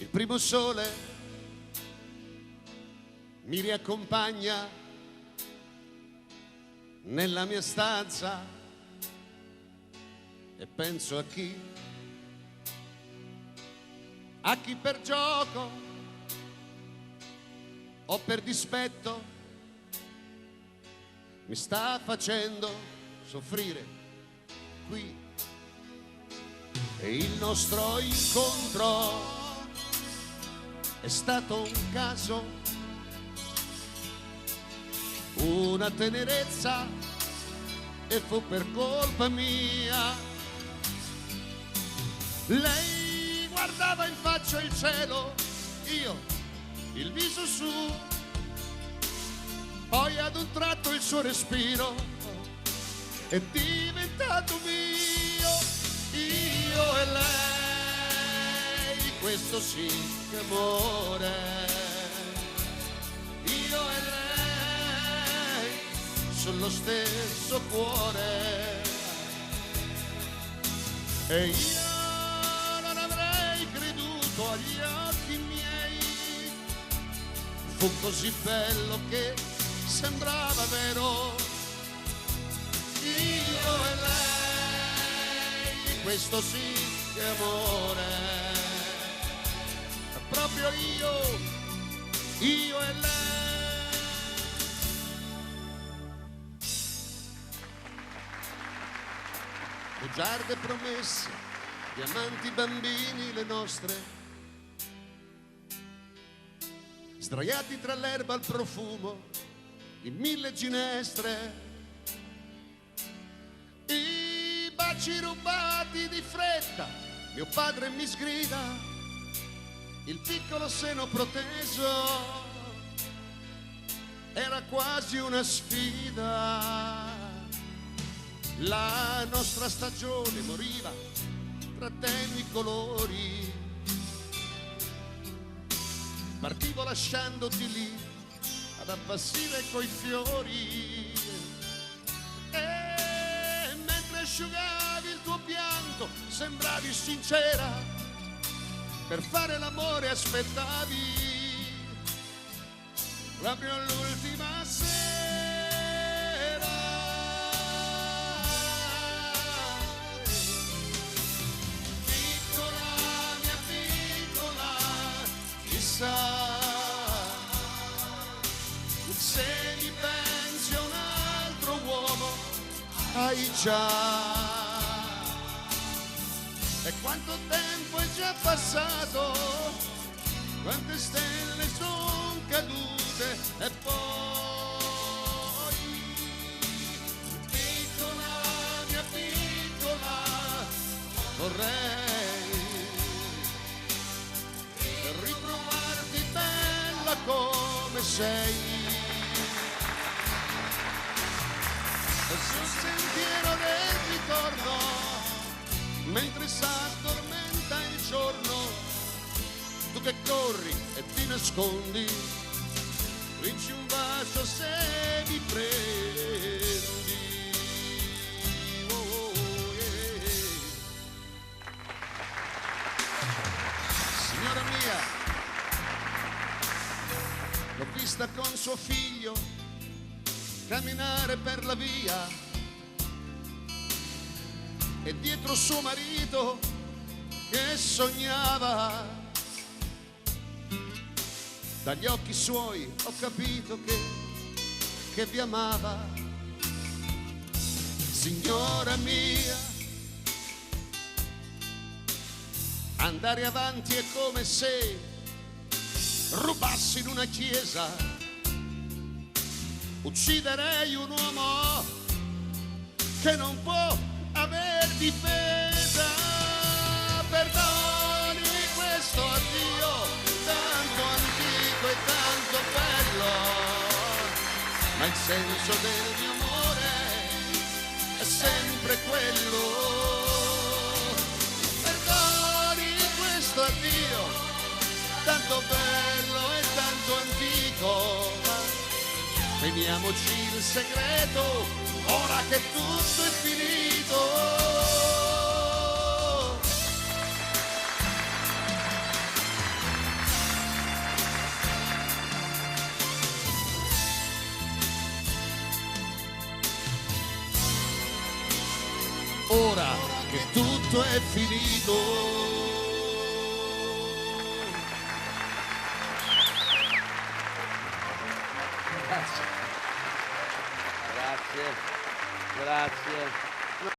Il primo sole mi riaccompagna nella mia stanza e penso a chi per gioco o per dispetto mi sta facendo soffrire qui. E il nostro incontro è stato un caso, una tenerezza, e fu per colpa mia. Lei guardava in faccia il cielo, io il viso su, poi ad un tratto il suo respiro è diventato mio. Io e lei, questo sì che amore. Io e lei sullo stesso cuore. E io non avrei creduto agli occhi miei, fu così bello che sembrava vero. Io e lei, questo sì che amore. Proprio io e lei. Bugiarde promesse, diamanti bambini le nostre, sdraiati tra l'erba al profumo di 1000 ginestre, i baci rubati di fretta, mio padre mi sgrida, il piccolo seno proteso era quasi una sfida. La nostra stagione moriva tra tenui colori, partivo lasciandoti lì ad appassire coi fiori, e mentre asciugavi il tuo pianto sembravi sincera, per fare l'amore aspettavi proprio l'ultima sera. Se mi pensi a un altro uomo, hai già. E quanto tempo è già passato, quante stelle sono cadute, e poi piccola, mia piccola, vorrei ritrovarti bella come sei. Sul sentiero del ritorno, mentre s'addormenta il giorno, tu che corri e ti nascondi, vinci un bacio se mi prendi. Oh, yeah. Signora mia, l'ho vista con suo figlio camminare per la via, e dietro suo marito che sognava. Dagli occhi suoi ho capito che vi amava. Signora mia, andare avanti è come se rubassi in una chiesa. Ucciderei un uomo che non può aver difesa. Perdoni questo addio tanto antico e tanto bello, ma il senso del mio amore è sempre quello. Perdoni questo addio tanto bello e tanto antico, teniamoci il segreto ora che tutto è finito. che tutto è finito.